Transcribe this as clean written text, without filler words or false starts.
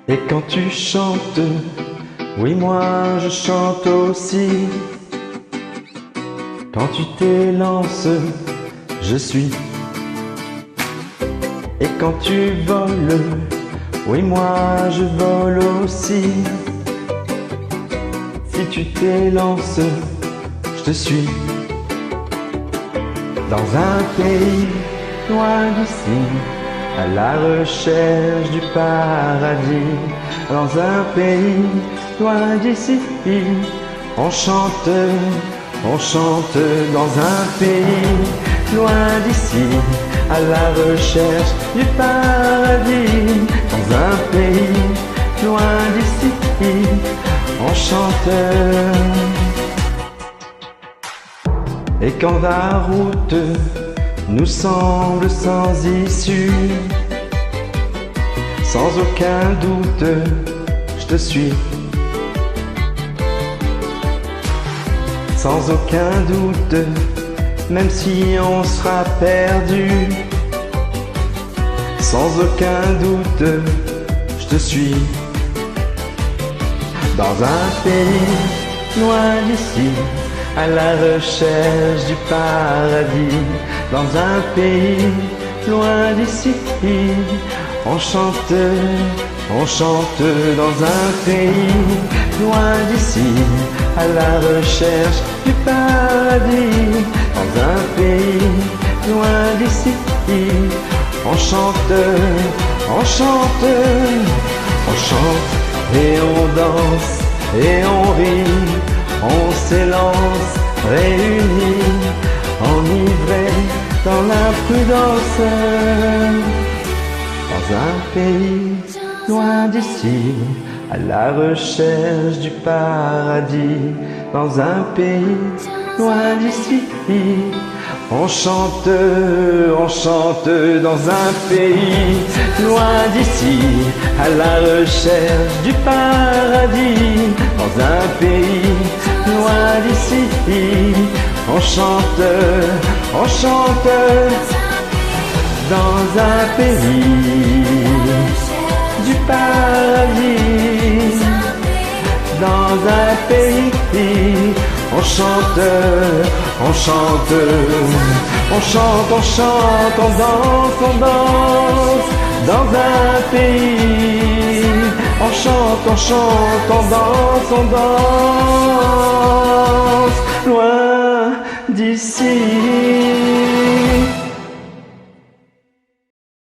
Et quand tu chantes, oui moi je chante aussi. Quand tu t'élances, je suis. Et quand tu voles, oui moi je vole aussi. Si tu t'élances, je te suis. Dans un pays loin d'ici, à la recherche du paradis. Dans un pays loin d'ici, on chante dans un pays loin d'ici, à la recherche du paradis. Dans un pays loin d'ici, on chante. Et quand la route nous semble sans issue, sans aucun doute, je te suis. Sans aucun doute, même si on sera perdu. Sans aucun doute, je te suis. Dans un pays loin d'ici, à la recherche du paradis. Dans un pays loin d'ici, on chante dans un pays loin d'ici, à la recherche du paradis. Dans un pays loin d'ici, on chante et on danse et on rit, on s'élance réunis, enivrés dans la prudence. Dans un pays loin d'ici, à la recherche du paradis. Dans un pays loin d'ici, on chante dans un pays loin d'ici, à la recherche du paradis. Dans un pays loin d'ici, on chante dans un pays du paradis. Dans un pays, on chante, on danse, dans un pays. On chante, on danse, loin d'ici.